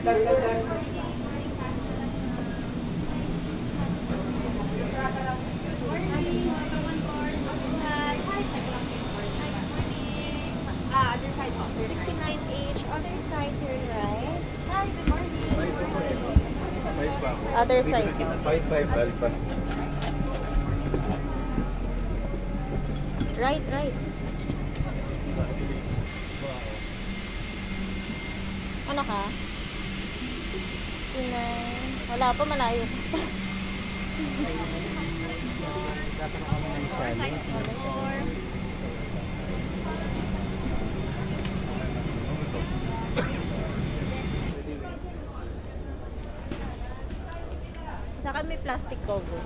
Other side po. 69H. Other side here, right? Hi, good morning. Other side. 55 alpha. Right. Ano ka? 69. Wala pa, malayo pa. Saka may plastic cover.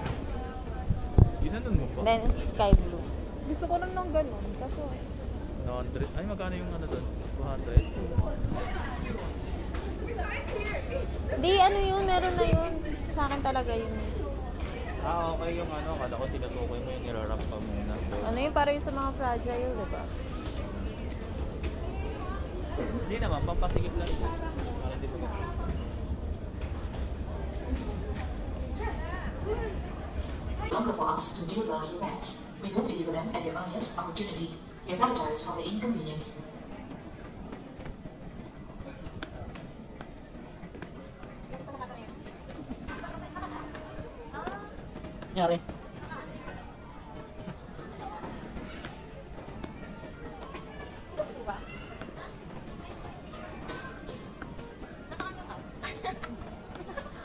Ginanon mo pa? Then sky blue. Gusto ko lang ng ganun. Kaso 100. Ay, magkano yung ano doon? 200? Di, ano yun, meron na yun. Sa akin talaga yun. Okay yung ano, kala ko tinatukoy mo yung nirarap pa muna. Ano yun, para yung sa mga fragile, diba? Hindi naman, pampasigit lang yun. Para hindi pa kasi. Longer for us to deliver your bags. We will deliver them at the earliest opportunity. We apologize for the inconvenience. Nyari.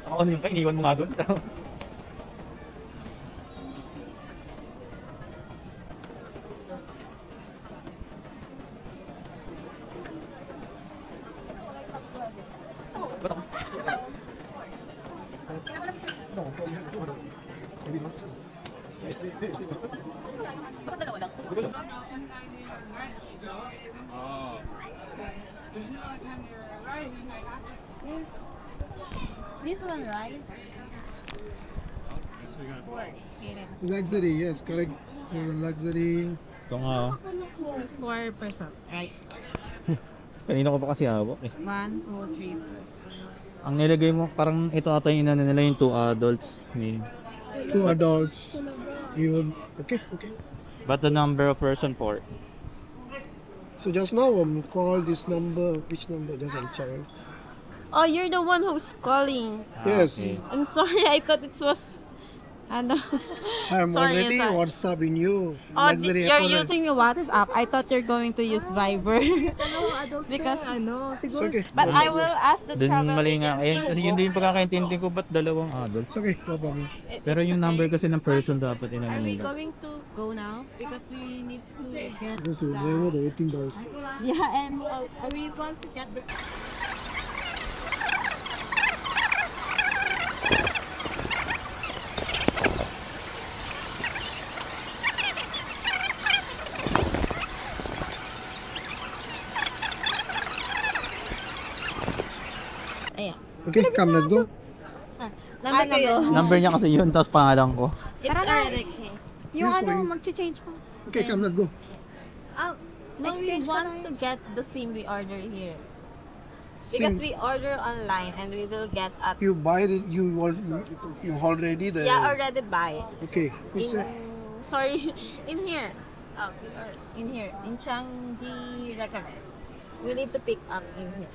Ako yung pa, iniwan mo nga doon. This one, right? Luxury, yes, correct. For the luxury. Ito nga. 4 peso, right? Kanina ko pa kasi hawak eh. 1, 2, 3. Ang nilagay mo, parang ito ata yung inano nila yung 2 adults. 2 adults. You okay. But the number of person 4. So just now, call this number. Which number? Just I'll check. Oh, you're the one who's calling. Yes. Okay. I'm sorry, I thought it was... Ano? I'm Sorry, already sorry. WhatsApp in you. Oh, Luxury you're apparel. using the WhatsApp. I thought you're going to use Viber. Because, It's okay. but I will ask the Dun travel mali nga. agency. Ayun, kasi yun din yung pagkakaintindi ko, ba't dalawang adults? It's okay, no problem. Pero yung number kasi ng person dapat inano Are we nila. going to go now? Because we need to get Yes, they were the waiting doors. Yeah, and we want to get this. ayan. Okay, come, let's go. Number kayo. Number niya kasi yun, tapos pangalan ko. It's already. Yung This ano, way. mag-change pa. Okay, come, let's go. No, we Exchange pa want tayo. to get the SIM we order here. SIM. Because we order online and we will get at... You buy it, you already the... Yeah, already buy. Okay, it's Sorry, in here. Oh, in here. In Changi Recommend. We need to pick up in here.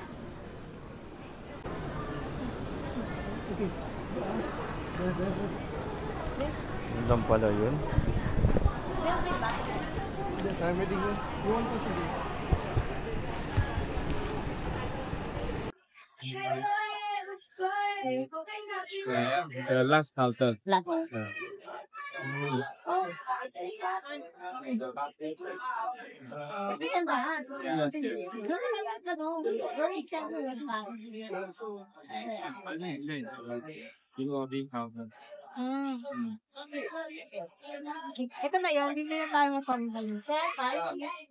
Yun lang pala yun. We'll be back. Yes, I'm waiting here. You want to see it? Last counter. Last. Ito na yun, hindi na tayo mapamahal.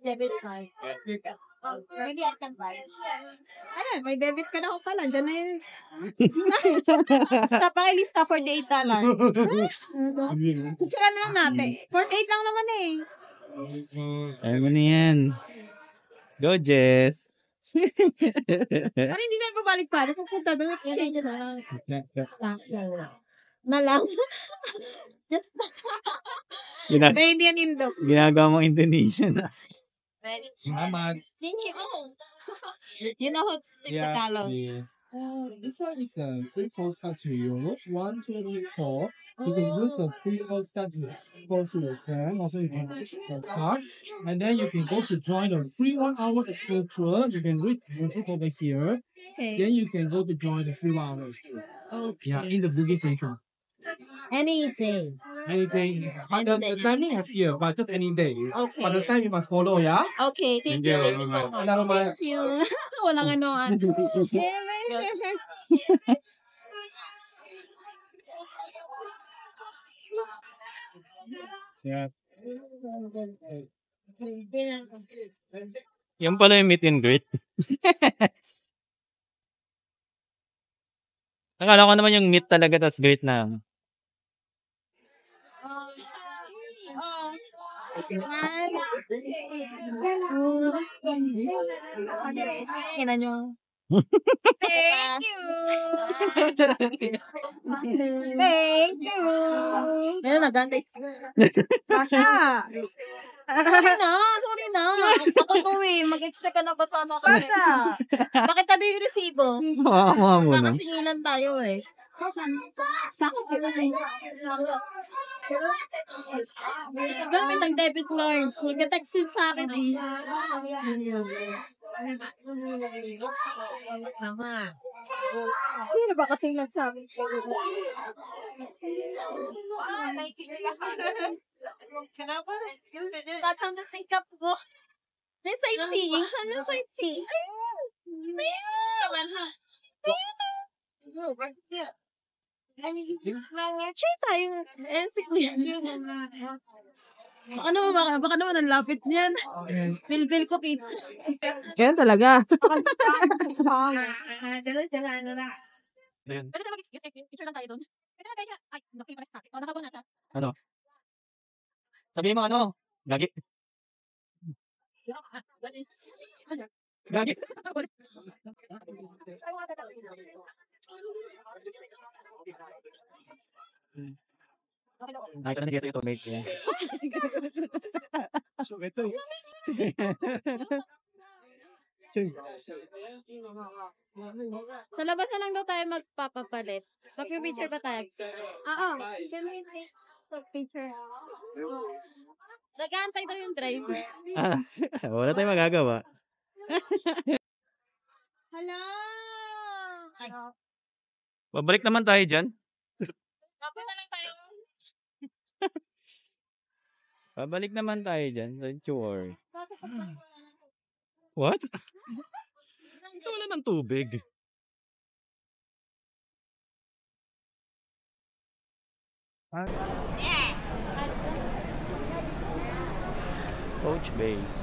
Debit card. Hindi at kan ba? Ano, may debit ka na ako pala. Diyan na yun. Basta pakilista for the $8. Tsaka na lang natin. 48 lang naman eh. Ayaw mo na yan. Go, Jess! Parang hindi na babalik-balik. Pupunta doon. Change na lang. Na lang. Just, Indian Indo. Ginagawa mong Indonesian na. Salamat. Thank you. You know how to speak Tagalog. Yeah. This one is a free postcard to euros. 1, 2, 3, 4. You can use a free postcard to post to your friend. Also, you can postcard. And then you can go to join a free 1-hour explore tour. You can read the book over here. Okay. Then you can go to join the free 1-hour explore. Okay. Yeah, in the Bugis station. Any day. Anything. But the timing is here, but just any day. Okay. But the time you must follow, yeah? Okay, thank you. Thank you so much. Thank you. Walang anuan. Yeah. Yan pala yung meet and greet. Akala ko naman yung meet talaga, tas greet na. Ina nyo. Thank you. Thank you. Ayun, nagantay. Basa. Sorry na. Ako to eh. Mag-expect ka na basa na kami. Basa. Bakit tabi yung resibo? Makakuha mo na. Magkakasingilan tayo eh. Gamit ang debit card. Nag-textin sa akin eh. Sino ba kasing nagsabi? Tatang na sikap mo. May sightseeing? Saan yung sightseeing? Cheer tayo. Baka naman ang lapit niyan. Bil ko kita. Yan talaga. Ayan. Pwede tayo mag-excuse. Picture lang tayo doon. Pwede na tayo siya. Ay, nakipares natin. Nakabuo natin. Sabihin mo ano? Gagi. Gagi. Nakita na ni Jessica ito, mate. Yeah. So, ito eh. Sa labas na lang daw tayo magpapapalit. Pag-picture ba tayo? Oo. Can we take a picture? Nag-aantay daw yung driver. Wala tayong magagawa. Hala! Babalik naman tayo dyan. Kapit na lang tayo. Babalik naman tayo dyan. Don't you worry. What? Wala ng tubig. Coach base.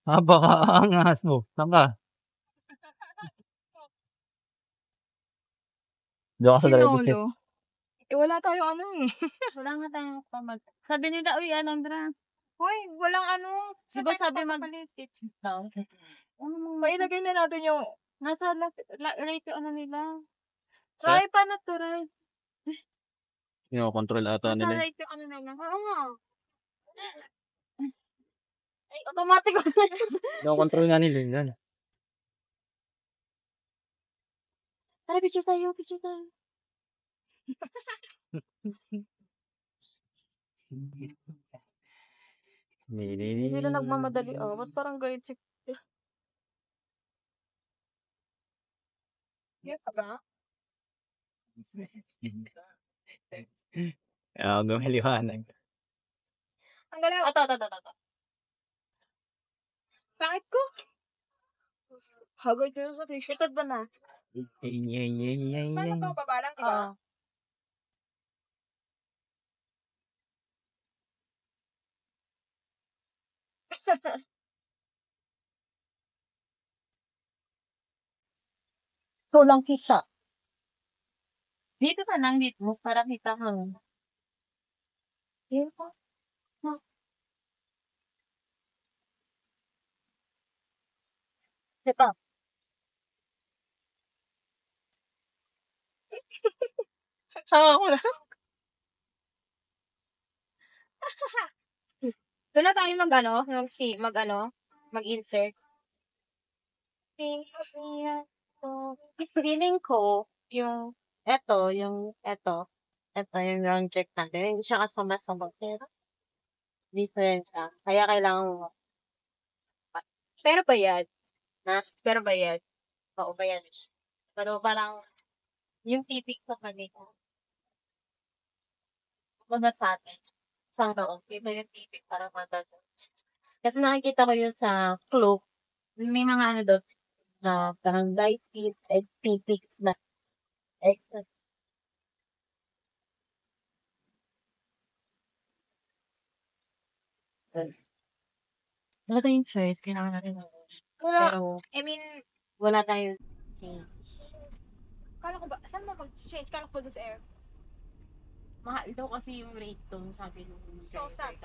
Baka ang ahas mo. Saan ka? Diyan ka sa driver's seat. Wala tayo ano eh. Wala nga tayong pamag... Sabi nila, uy, Alondra. Hoy, walang ano. Diba sabi mag-palit? Mailagay na natin yung... Nasa rate yung ano nila. Try pa na to, right? Control ata nila. Nasa rate yung ano nila. Oo nga. Ay, automatic. Control nga nila yan. Tara, picture tayo, picture tayo. Hindi sila nagmamadali. Ba't parang galit si... Yan pa ba? Gumaliwanag. Ang galing. Ito. Bakit ko? Hagod ko sa t-shirt. Likod ba na? Paano to? Babalang, di ba? Kulang kita. Dito ka lang, dito. Para kita kang. Dito. Diba? Sama ko na. Doon na tayo mag-insert. Feeling ko, eto yung round trip natin. Hindi siya kasama-sama. Pero, different siya. Kaya kailangan mo. Pero bayad. Ha? Pero bayad. Oo, bayad siya. Pero parang, yung tipik sa kanila. Mga sa atin. Isang taon. Iba yung tipik para matagal. Kasi nakikita ko yun sa club. May mga ano doon. Na parang light tip and tipics na extra. Wala tayong choice. Kailangan natin pero, I mean, wala tayong change. kala ko ba, saan ba mag-change? Kala ko doon sa air. Mahal daw kasi yung rate doon, sabi nung So, saan?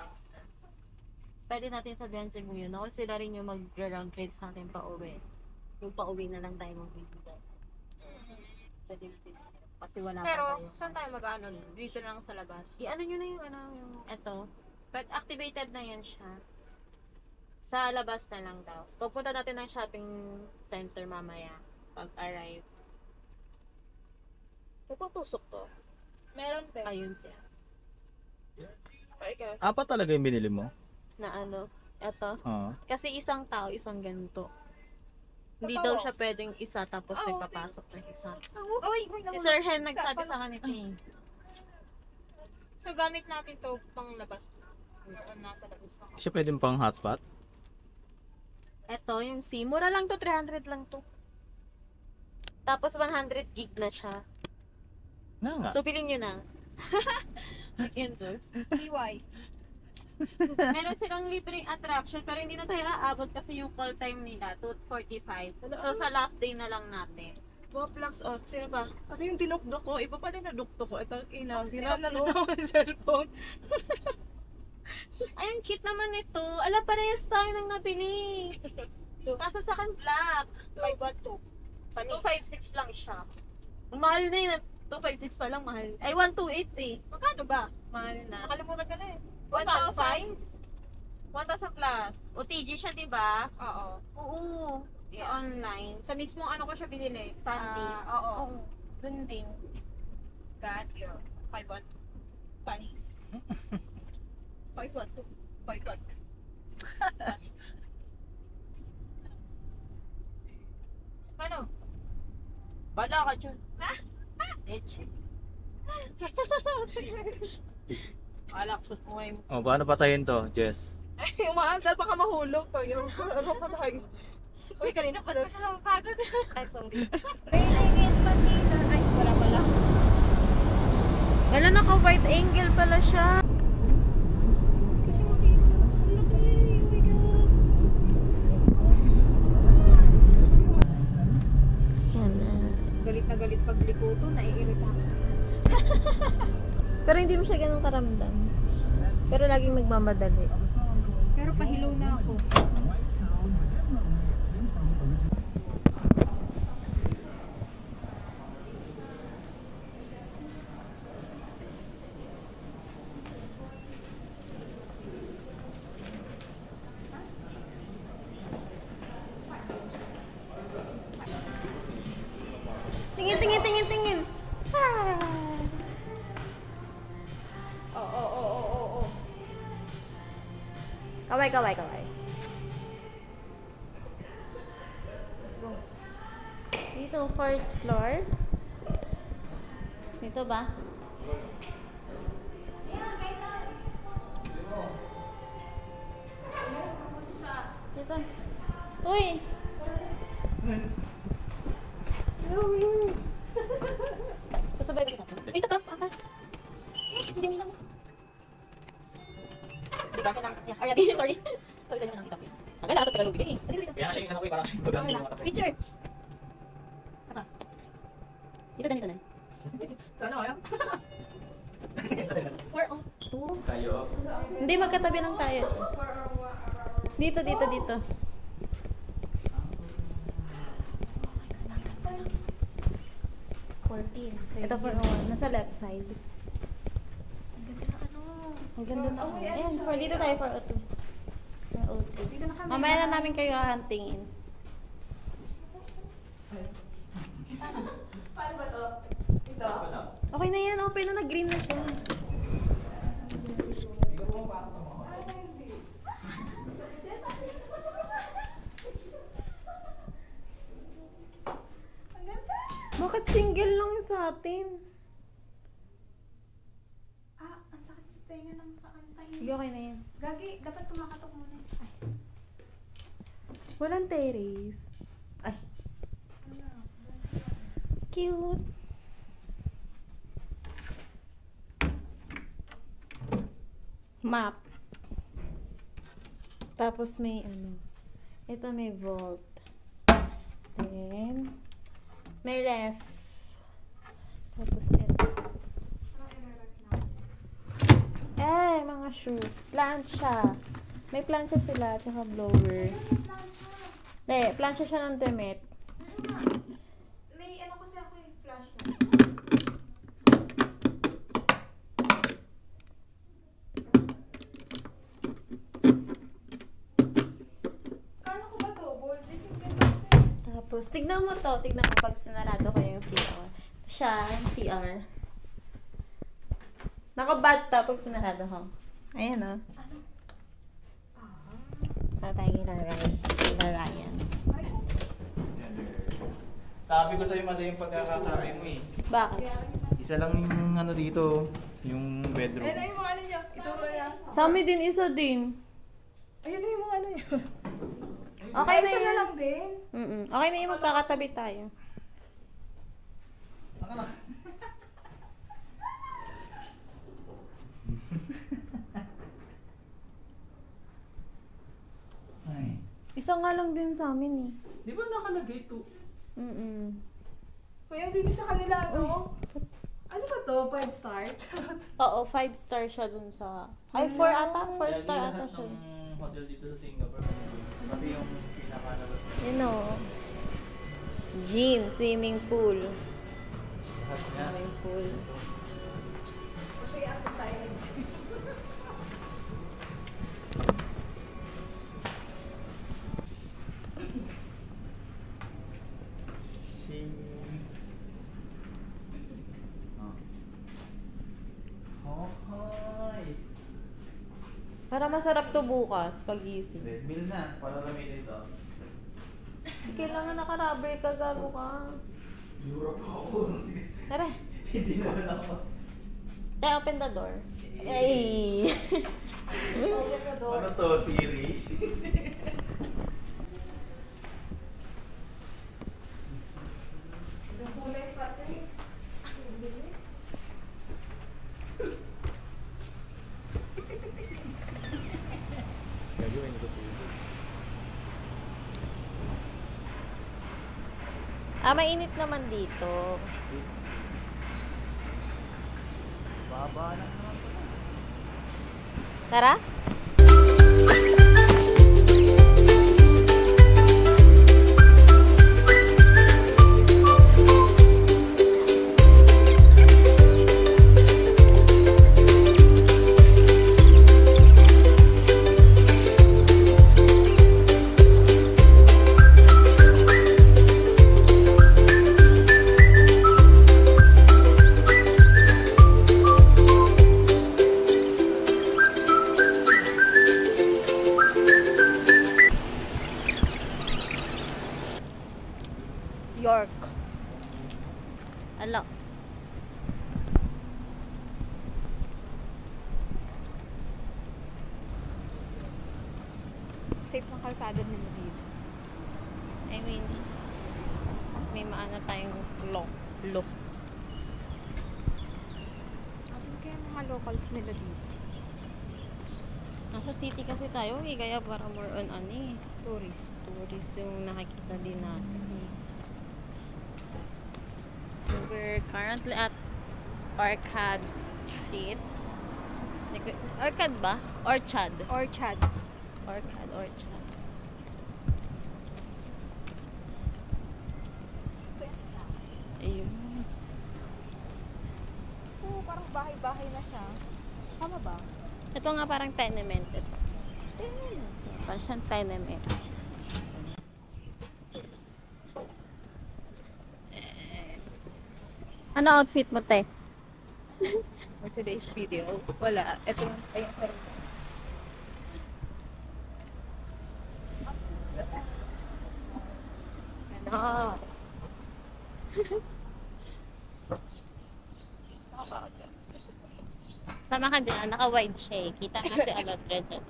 Pwede natin sabihan siguro yun. Ako sila rin yung mag-round trips natin pa uwi. Yung pa uwi na lang tayo magbibigay. Pwede natin. Kasi wala Pero, pa tayo. saan tayo mag-ano? Dito na lang sa labas. I-ano nyo na yung eto. But activated na yan siya. Sa labas na lang daw. Pagpunta natin ng shopping center mamaya. Pag-arrive. Pupang tusok to. Meron pa. Ayun siya. Apat talaga yung binili mo? Na ano. Eto. Oo. Kasi isang tao, isang ganito. Hindi Totoo. daw siya pwedeng isa tapos may papasok ng isa. Uy, Si Sir Hen nagsabi sa kanito eh. So, gamit natin to pang labas. Nasa labas na. Siya pwedeng pang hotspot? Eto, yung SIM. Mura lang to, 300 lang to. Tapos 100 gig na siya. Na nga. So, pilin nyo na. Endorse. EY. Meron silang libreng attraction pero hindi na tayo aabot kasi yung call time nila 2:45. So, sa last day na lang natin. Plus, oh, sino ba? Ano yung dinukdok ko? Iba pala yung nadukdok ko. Ito, sira na lang ako sa cellphone. Ay, ang cute naman ito. Ala, parehas tayo nang nabili. Kaso sa akin, black. 512. 256 lang siya. Mahal na yun. 256 pa lang, mahal. Ay, 128 eh. Magkano ba? Mahal na. Nakalimutan ka na eh. 1,000? 1,000 plus. OTG siya, di ba? Oo. Oo. Yeah. Sa online. Sa mismo ano ko siya binili? Sundays. Oo. Dun din. God, yun. 512. Panis. 512. 512. Ano? Bala ka dyan. Eche. Alak mo ngayon. Oh, paano patayin to, Jess? Umaasal pa ka mahulog. Ano pa tayo? Uy, kanina pa doon. Pagod. Ay, sorry. Ay, wala pala. Wala, naka-white angle pala siya. Kasi makita. Ang laki. Oh my God. Galit na galit pag likuto. Naiirita ako. Pero hindi mo siya ganun karamdam. Pero laging nagmamadali. Pero pahilo na ako. Tingin, tingin, tingin, tingin. Oo. Kaway, kaway, kaway. Dito, 4th floor. Dito ba? Dito. Uy! gagawin? Sasabay ko sa akin. Ito to, apa? Hindi mo lang. Di ba? Kailangan. Yeah, already. Sorry. Sorry sa inyo nang itapin. Ang kailangan ito pala lubig eh. Dito, dito. Kaya nga siya yung ano ko eh, parang bagang yung mga tapos. Picture. Apa? Dito na, dito na. Sana kaya? 402. Kayo. Hindi, magkatabi lang tayo. Dito, dito, dito. Ito 401. Nasa left side. Ang ganda na ano. Ayan, dito tayo 402. 402. Mamaya na namin kayo hahantingin. Paano ba to? Ito? Okay na yan. Open na. Nag-green na siya. Bakit single lang yung sa atin? Ah, ang sakit sa tenga ng kaantay. Sige, okay na yan. Gagi, dapat kumakatok muna. Ay. Walang terrace. Ay. Cute. Map. Tapos may ano. Ito may vault. Then, may ref. Tapos ito. Mga shoes. Plancha. May plancha sila, tsaka blower. Hindi, plancha siya ng Demet. May ano kasi ako yung flash mo. Kano ko ba to? Bold? Tapos, tignan mo to. Tignan mo pag sinarado ko yung CR. Siya, yung CR. Nakabad ta pag sinarado ko. Ayan o. Patay larayan. Sabi ko sa'yo, Mada, yung pagkakasabi mo eh. Bakit? Isa lang yung ano dito, yung bedroom. Ayun na yung mga ano niya. Ituro niya. Sa amin din, isa din. Ayun na yung mga ano niya. Okay na Isa yun. na lang din. Okay na yun, magkakatabi tayo. Ay. Isa nga lang din sa amin eh. Di ba nakalagay to? Kuya, dito sa kanila, no? Ano ba to? 5 star? Oo, 5-star siya dun sa... Ay, 4 ata? 4-star ata siya. Ng hotel dito sa Singapore. Pati yung pinakalabas. You know, gym, swimming pool. Lahat niya. Swimming pool. Kasi ako silent. Para masarap to bukas, pag-gising. Treadmill na, para lamig dito. Kailangan naka-rubber ka, gago ka. Europe ako. Tara. Hindi naman ako. Tayo, open the door. Ay! Ano to, Siri? Mainit naman dito. Baba lang naman to. Tara? York. Ala. Safe ng kalsada nila dito. I mean, may maano tayong look. Asan kaya mga locals nila dito? Nasa city kasi tayo eh, kaya para more on tourist yung nakikita din natin. So we're currently at Orchard Street. Orchard ba? Orchard. Orchard. Ayun. Oo, parang bahay-bahay na siya. Tama ba? Ito nga parang tenement ito. Parang siyang tenement. Ano outfit mo, te? For today's video, wala. Ito lang. Ayun, pero Ano? Sama ka dyan, naka-wide siya eh. Kita nga si Alondra dyan.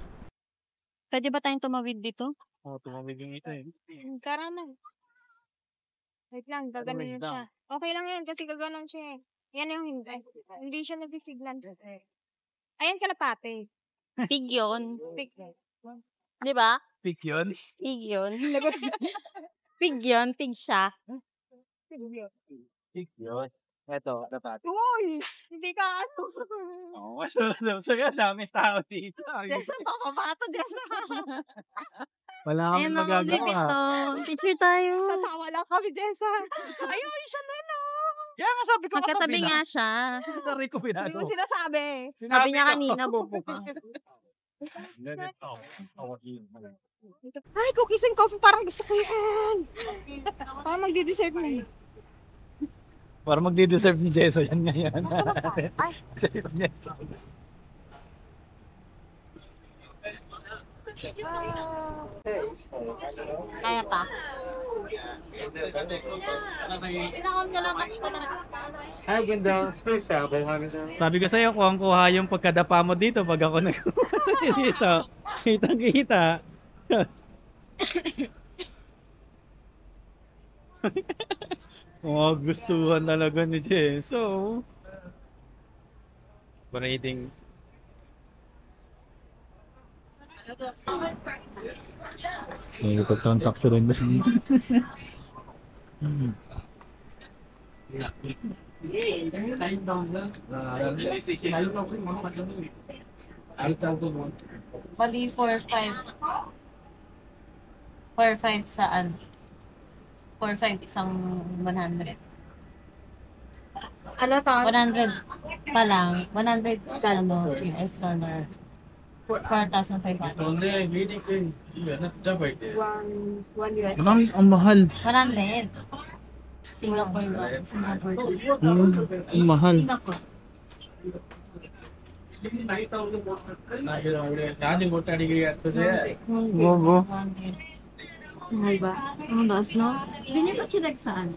Pwede ba tayong tumawid dito? Tumawid yung ito eh. Kara na. Wait lang, gaganon Wait yun lang. siya. Okay lang yan, kasi gaganon siya eh. Yan yung hindi. Hindi siya nag-siglan. Ayan kalapate. Pig yun. Pig. Di ba? Pick yun. Pig yun. Pig yun. Pig siya. Pick yun. Ito, dapat. Uy! Hindi ka ano. Oo, sige, dami tao dito. Jessa, papabato, Jessa. Wala Ayun ang dito. Picture tayo. Tatawa lang kami, Jessa. Ayun, siya na no. Kaya nga sabi ko Magkatabi nga siya. Sorry ko Hindi pinado. mo sinasabi. Sabi niya kanina, bobo ka. Ay, cookies and coffee, parang gusto ko yan. Parang magdi-dessert na yun. Para magdi-deserve ni Jeso yan ngayon. Ay. Deserve niya. Kaya pa. Pinakon ka lang kasi Sabi ko sa'yo, kuhang-kuha yung pagkadapa mo dito pag ako nagkuha dito. Kitang-kita. Gustuhan talaga ni Jeso. Rating. May transaction rin ba siya? Bali 4-5. 4-5 saan? 4-5 isang 100. Ano to? 100 pa lang. 100 ano, US dollar. 4,500. One US. Ang mahal. 100. Singapore ba? Singapore. Ang mahal. Singapore. Bobo. 100. Mahal ba? Ang taas, no? Hindi niyo pa chinek saan?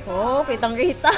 Oh, kitang-kita.